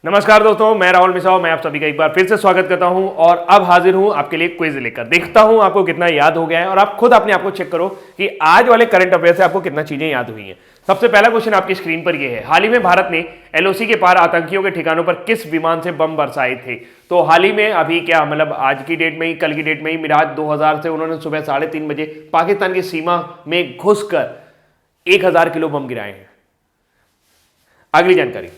नमस्कार दोस्तों, मैं राहुल मिसाओ। मैं आप सभी का एक बार फिर से स्वागत करता हूं और अब हाजिर हूं आपके लिए क्विज लेकर। देखता हूं आपको कितना याद हो गया है और आप खुद अपने आप को चेक करो कि आज वाले करंट अफेयर से आपको कितना चीजें याद हुई हैं। सबसे पहला क्वेश्चन आपकी स्क्रीन पर यह है, हाल ही में भारत ने एलओसी के पार आतंकियों के ठिकानों पर किस विमान से बम बरसाए थे? तो हाल ही में अभी क्या मतलब आज की डेट में ही, कल की डेट में ही मिराज 2000 से उन्होंने सुबह 3:30 बजे पाकिस्तान की सीमा में घुसकर 1000 किलो बम गिराए हैं। अगली जानकारी,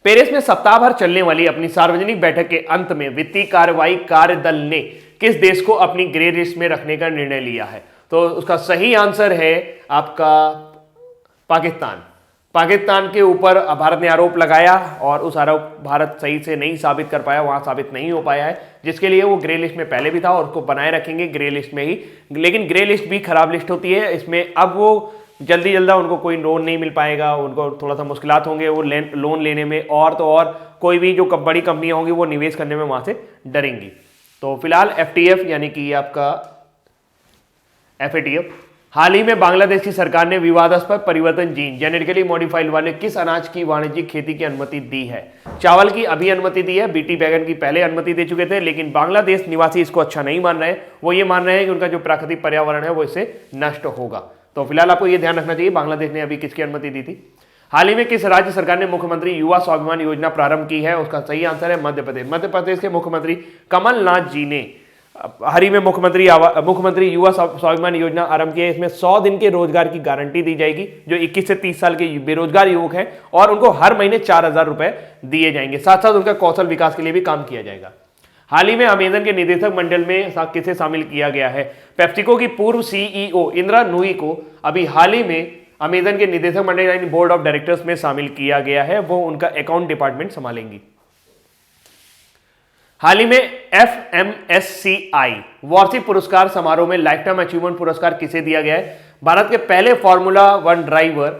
पेरिस में सप्ताह भर चलने वाली अपनी सार्वजनिक बैठक के अंत में वित्तीय कार्रवाई कार्य दल ने किस देश को अपनी ग्रे लिस्ट में रखने का निर्णय लिया है? तो उसका सही आंसर है आपका पाकिस्तान। पाकिस्तान के ऊपर भारत ने आरोप लगाया और उस आरोप भारत सही से नहीं साबित कर पाया, वहां साबित नहीं हो पाया है, जिसके लिए वो ग्रे लिस्ट में पहले भी था और उसको बनाए रखेंगे ग्रे लिस्ट में ही। लेकिन ग्रे लिस्ट भी खराब लिस्ट होती है, इसमें अब वो जल्दी उनको कोई लोन नहीं मिल पाएगा, उनको थोड़ा सा मुश्किलात होंगे वो लोन लेने में, और तो और कोई भी जो बड़ी कंपनियां होंगी वो निवेश करने में वहां से डरेंगी। तो फिलहाल एफटीएफ यानी कि आपका एफएटीएफ, हाल ही में बांग्लादेश की सरकार ने विवादास्पद परिवर्तन जीन जेनेटिकली मॉडिफाइड वाले किस अनाज की वाणिज्यिक खेती की अनुमति दी है? चावल की अभी अनुमति दी है, बीटी बैगन की पहले अनुमति दे चुके थे, लेकिन बांग्लादेश निवासी इसको अच्छा नहीं मान रहे हैं। वो ये मान रहे हैं कि उनका जो प्राकृतिक पर्यावरण है वो इससे नष्ट होगा। तो फिलहाल आपको यह ध्यान रखना चाहिए बांग्लादेश ने अभी किसकी अनुमति दी थी। हाल ही में किस राज्य सरकार ने मुख्यमंत्री युवा स्वाभिमान योजना प्रारंभ की है? उसका सही आंसर है मध्य प्रदेश। मध्य प्रदेश के मुख्यमंत्री कमलनाथ जी ने हाल ही में मुख्यमंत्री युवा स्वाभिमान योजना आरंभ की है। इसमें 100 दिन के रोजगार की गारंटी दी जाएगी जो 21 से 30 साल के बेरोजगार युवक हैं, और उनको हर महीने 4000 रुपए दिए जाएंगे। साथ साथ उनका कौशल विकास के लिए भी काम किया जाएगा। हाल ही में अमेजन के निदेशक मंडल में किसे शामिल किया गया है? पेप्सिको की पूर्व सीईओ इंदिरा नूई को अभी हाल ही में अमेजन के निदेशक मंडल यानी बोर्ड ऑफ डायरेक्टर्स में शामिल किया गया है। वो उनका अकाउंट डिपार्टमेंट संभालेंगी। हाल ही में एफएमएससीआई वार्षिक पुरस्कार समारोह में लाइफ टाइम अचीवमेंट पुरस्कार किसे दिया गया है? भारत के पहले फॉर्मूला 1 ड्राइवर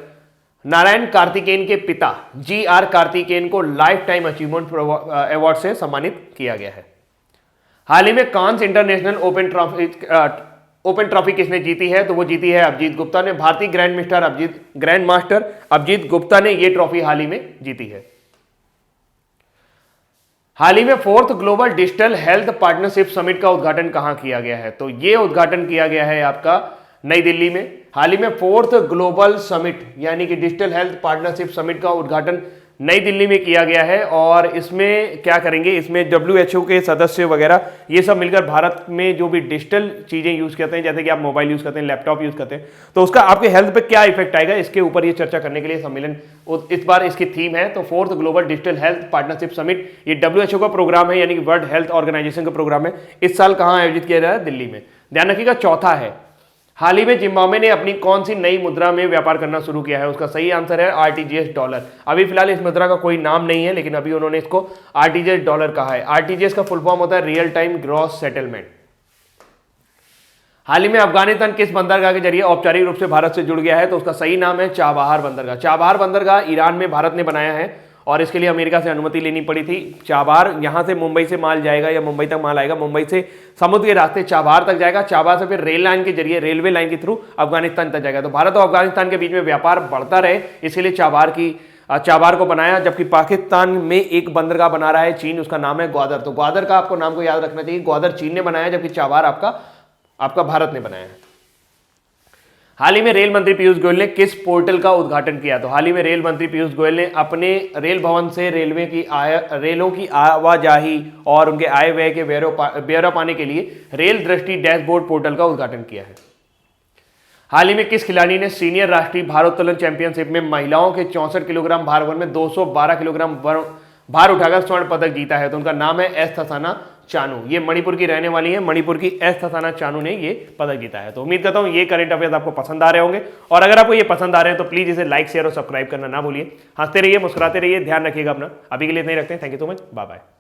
नारायण कार्तिकेयन के पिता जीआर कार्तिकेयन को लाइफ टाइम अचीवमेंट अवार्ड से सम्मानित किया गया है। हाल ही में कांस इंटरनेशनल ओपन ट्रॉफी किसने जीती है? तो वो जीती है अभिजीत गुप्ता ने। भारतीय ग्रैंड मास्टर अभिजीत गुप्ता ने ये ट्रॉफी हाल ही में जीती है। हाल ही में 4th global digital health partnership summit का उद्घाटन कहां किया गया है? तो ये उद्घाटन किया गया है आपका नई दिल्ली में। हाल ही में 4th ग्लोबल समिट यानी कि डिजिटल हेल्थ पार्टनरशिप समिट का उद्घाटन नई दिल्ली में किया गया है। और इसमें क्या करेंगे, इसमें WHO के सदस्य वगैरह ये सब मिलकर भारत में जो भी डिजिटल चीजें यूज करते हैं, जैसे कि आप मोबाइल यूज करते हैं, लैपटॉप यूज करते हैं, तो उसका आपके हेल्थ पे क्या इफेक्ट आएगा, इसके ऊपर ये चर्चा करने के लिए सम्मेलन इस बार इसकी थीम है। तो 4th global digital health partnership summit ये WHO का प्रोग्राम है, यानी कि वर्ल्ड हेल्थ ऑर्गेनाइजेशन का प्रोग्राम है। इस साल कहां आयोजित किया जा रहा है? दिल्ली में। ध्यान रखिएगा। चौथा है, हाल ही में जिम्बाब्वे ने अपनी कौन सी नई मुद्रा में व्यापार करना शुरू किया है? उसका सही आंसर है आरटीजीएस डॉलर। अभी फिलहाल इस मुद्रा का कोई नाम नहीं है, लेकिन अभी उन्होंने इसको आरटीजीएस डॉलर कहा है। आरटीजीएस का फुल फॉर्म होता है रियल टाइम ग्रॉस सेटलमेंट। हाल ही में अफगानिस्तान किस बंदरगाह के जरिए औपचारिक रूप से भारत से जुड़ गया है? तो उसका सही नाम है चाबहार बंदरगाह। चाबहार बंदरगाह ईरान में भारत ने बनाया है और इसके लिए अमेरिका से अनुमति लेनी पड़ी थी। चाबहार यहां से मुंबई से माल जाएगा या मुंबई तक माल आएगा, मुंबई से समुद्र के रास्ते चाबहार तक जाएगा, चाबहार से फिर रेल लाइन के जरिए, रेलवे लाइन के थ्रू अफगानिस्तान तक जाएगा। तो भारत और अफगानिस्तान के बीच में व्यापार बढ़ता रहे, इसलिए चाबहार को बनाया। जबकि पाकिस्तान में एक बंदरगाह बना रहा है चीन, उसका नाम है ग्वादर। तो ग्वादर का आपको नाम को याद रखना चाहिए। ग्वादर चीन ने बनाया, जबकि चाबहार आपका भारत ने बनाया है। हाल ही में रेल मंत्री पीयूष गोयल ने किस पोर्टल का उद्घाटन किया? तो हाल ही में रेल मंत्री पीयूष गोयल ने अपने रेल भवन से रेलों की आवाजाही और उनके आय व्यय के ब्यौरा पाने के लिए रेल दृष्टि डैशबोर्ड पोर्टल का उद्घाटन किया है। हाल ही में किस खिलाड़ी ने सीनियर राष्ट्रीय भारोत्तोलन चैंपियनशिप में महिलाओं के 64 किलोग्राम भार वर्ग में 212 किलोग्राम भार उठाकर स्वर्ण पदक जीता है? तो उनका नाम है एस थसाना चानू। ये मणिपुर की रहने वाली है। मणिपुर की एस थसाना चानू ने ये पदक जीता है। तो उम्मीद करता हूं ये करंट अफेयर्स आपको पसंद आ रहे होंगे, और अगर आपको ये पसंद आ रहे हैं तो प्लीज इसे लाइक, शेयर और सब्सक्राइब करना ना भूलिए। हंसते रहिए, मुस्कुराते रहिए, ध्यान रखिएगा अपना। अभी के लिए इतना ही रखते हैं। Thank you so much, bye bye.